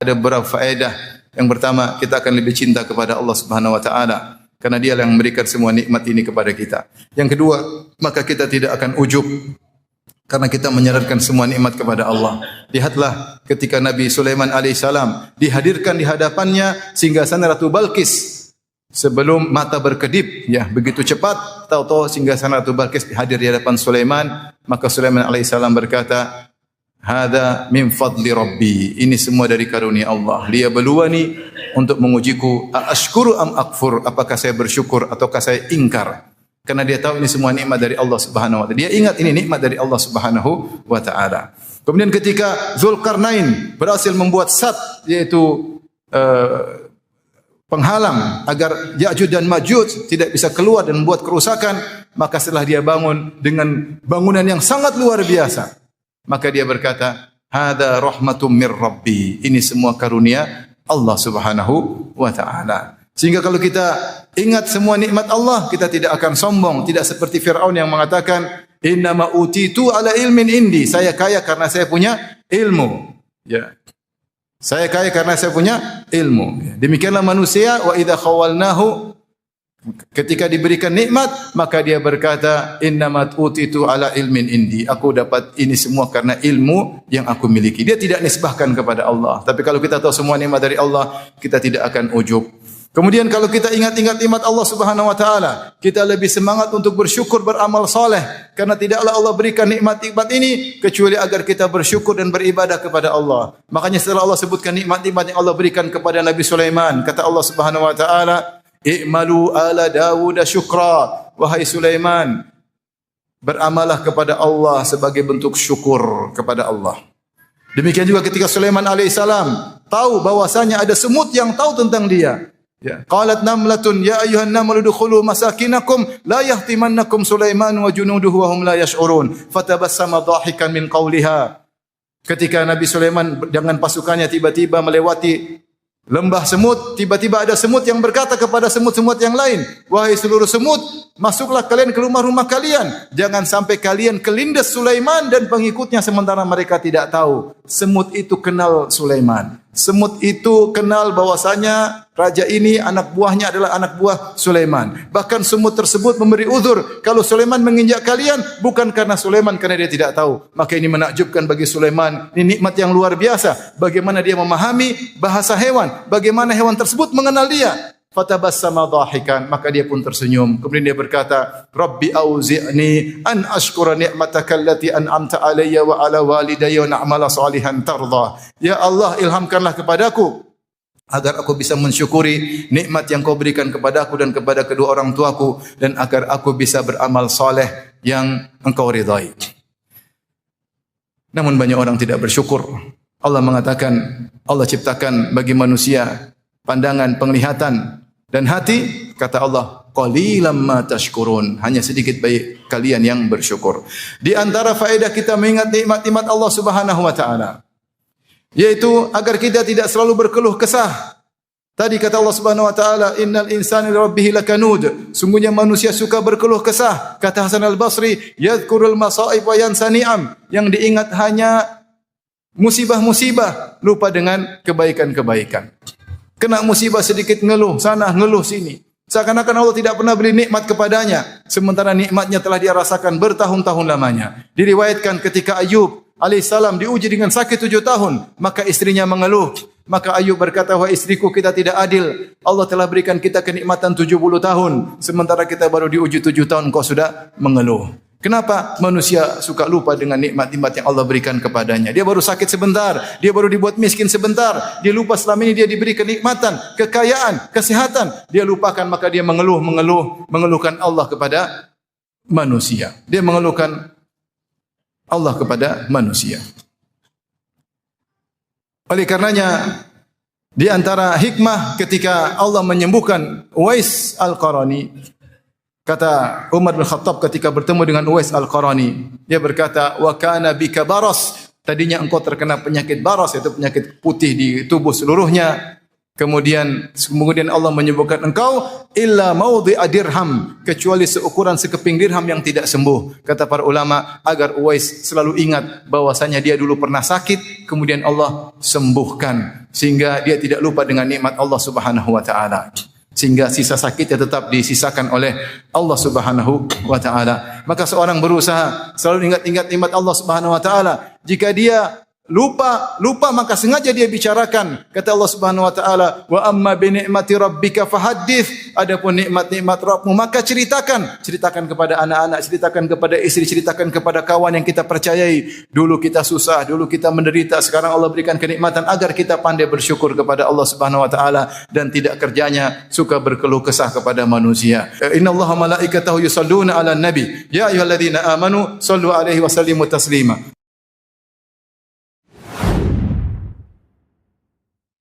Ada beberapa faedah. Yang pertama, kita akan lebih cinta kepada Allah Subhanahu wa taala karena Dia yang memberikan semua nikmat ini kepada kita. Yang kedua, maka kita tidak akan ujub karena kita menyerahkan semua nikmat kepada Allah. Lihatlah ketika Nabi Sulaiman alaihissalam dihadirkan di hadapannya singgasana Ratu Balqis. Sebelum mata berkedip, ya begitu cepat, tahu-tahu singgasana Ratu Balqis hadir di hadapan Sulaiman. Maka Sulaiman alaihissalam berkata, "Hada min fadli Rabbi." Ini semua dari karunia Allah. Dia beluani untuk mengujiku, "Ashkuru am akfur?" Apakah saya bersyukur ataukah saya ingkar? Karena dia tahu ini semua nikmat dari Allah Subhanahu wa taala. Dia ingat ini nikmat dari Allah Subhanahu wa taala. Kemudian ketika Zulkarnain berhasil membuat sat, yaitu penghalang agar Ya'juj dan Ma'juj tidak bisa keluar dan membuat kerusakan, maka setelah dia bangun dengan bangunan yang sangat luar biasa, maka dia berkata, "Hada rahmatum mir Rabbi." Ini semua karunia Allah Subhanahu wa taala. Sehingga kalau kita ingat semua nikmat Allah, kita tidak akan sombong, tidak seperti Firaun yang mengatakan, "Innama utitu ala ilmin indi." Saya kaya karena saya punya ilmu. Ya. Saya kaya karena saya punya ilmu. Demikianlah manusia, wa idza khawalnahu, ketika diberikan nikmat, maka dia berkata, "Innamat utitu ala ilmin indi." Aku dapat ini semua karena ilmu yang aku miliki. Dia tidak nisbahkan kepada Allah. Tapi kalau kita tahu semua nikmat dari Allah, kita tidak akan ujub. Kemudian kalau kita ingat-ingat nikmat Allah Subhanahu wa taala, kita lebih semangat untuk bersyukur, beramal saleh, karena tidaklah Allah berikan nikmat-nikmat ini kecuali agar kita bersyukur dan beribadah kepada Allah. Makanya setelah Allah sebutkan nikmat-nikmat yang Allah berikan kepada Nabi Sulaiman, kata Allah Subhanahu wa taala, "I'malu ala Dawud syukra." Wahai Sulaiman, beramalah kepada Allah sebagai bentuk syukur kepada Allah. Demikian juga ketika Sulaiman alaihissalam tahu bahwasanya ada semut yang tahu tentang dia. Ya, qalat namlatun ya ayyuhan namlu udkhulu masakinakum la yahtimannakum Sulaiman wa junuduhu wa hum la yash'urun. Fatabassama dhahikan min qawliha. Ketika Nabi Sulaiman dengan pasukannya tiba-tiba melewati lembah semut, tiba-tiba ada semut yang berkata kepada semut-semut yang lain, "Wahai seluruh semut, masuklah kalian ke rumah-rumah kalian. Jangan sampai kalian kelindes Sulaiman dan pengikutnya sementara mereka tidak tahu." Semut itu kenal Sulaiman. Semut itu kenal bahwasanya raja ini anak buahnya adalah anak buah Sulaiman. Bahkan semut tersebut memberi uzur, kalau Sulaiman menginjak kalian bukan karena Sulaiman, karena dia tidak tahu. Maka ini menakjubkan bagi Sulaiman. Ini nikmat yang luar biasa. Bagaimana dia memahami bahasa hewan, bagaimana hewan tersebut mengenal dia. Fatabassama dhahikan, maka dia pun tersenyum. Kemudian dia berkata, "Rabbi auzi'ni an ashkura ni'mataka allati an'amta alayya wa ala walidayya wa na'mala salihan tarda." Ya Allah, ilhamkanlah kepadaku agar aku bisa mensyukuri nikmat yang Kau berikan kepadaku dan kepada kedua orang tuaku, dan agar aku bisa beramal saleh yang Engkau ridai. Namun banyak orang tidak bersyukur. Allah mengatakan, Allah ciptakan bagi manusia pandangan, penglihatan dan hati, kata Allah, qalilam ma tashkurun, hanya sedikit bagi kalian yang bersyukur. Di antara faedah kita mengingat nikmat-nikmat Allah Subhanahu wa taala, yaitu agar kita tidak selalu berkeluh kesah. Tadi kata Allah Subhanahu wa taala, "Innal insana li rabbih lakanud." Sungguhnya manusia suka berkeluh kesah. Kata Hasan Al-Basri, "Yadhkurul masa'ib wa yansa ni'am." Yang diingat hanya musibah-musibah, lupa dengan kebaikan-kebaikan. Kena musibah sedikit ngeluh sana, ngeluh sini. Seakan-akan Allah tidak pernah beri nikmat kepadanya, sementara nikmatnya telah dia rasakan bertahun-tahun lamanya. Diriwayatkan ketika Ayub alaihissalam diuji dengan sakit 7 tahun, maka istrinya mengeluh. Maka Ayub berkata, "Wahai istriku, kita tidak adil. Allah telah berikan kita kenikmatan 70 tahun, sementara kita baru diuji 7 tahun, kau sudah mengeluh." Kenapa manusia suka lupa dengan nikmat-nikmat yang Allah berikan kepadanya? Dia baru sakit sebentar, dia baru dibuat miskin sebentar, dia lupa selama ini dia diberi kenikmatan, kekayaan, kesehatan, dia lupakan, maka dia mengeluhkan Allah kepada manusia. Dia mengeluhkan Allah kepada manusia. Oleh karenanya, di antara hikmah ketika Allah menyembuhkan Uwais Al-Qarani, kata Umar bin Khattab ketika bertemu dengan Uwais Al-Qarani, dia berkata, "Wa kana bika baras." Tadinya engkau terkena penyakit baras, yaitu penyakit putih di tubuh seluruhnya. Kemudian Allah menyembuhkan engkau illa maudhi'a dirham, kecuali seukuran sekeping dirham yang tidak sembuh. Kata para ulama agar Uwais selalu ingat bahwasanya dia dulu pernah sakit, kemudian Allah sembuhkan sehingga dia tidak lupa dengan nikmat Allah Subhanahu wa taala. Sehingga sisa sakitnya tetap disisakan oleh Allah Subhanahu wa taala. Maka seorang berusaha selalu ingat-ingat nikmat Allah Subhanahu wa taala. Jika dia lupa maka sengaja dia bicarakan. Kata Allah Subhanahu wa taala, "Wa amma bi ni'mati rabbika fahaddits." Adapun nikmat-nikmat Rabbmu maka ceritakan kepada anak-anak, ceritakan kepada istri, ceritakan kepada kawan yang kita percayai. Dulu kita susah, dulu kita menderita, sekarang Allah berikan kenikmatan agar kita pandai bersyukur kepada Allah Subhanahu wa taala dan tidak kerjanya suka berkeluh kesah kepada manusia. Innallaha malaikatahu yusholluna 'alan nabi, ya ayyuhalladzina amanu shallu 'alaihi wa sallimu taslima.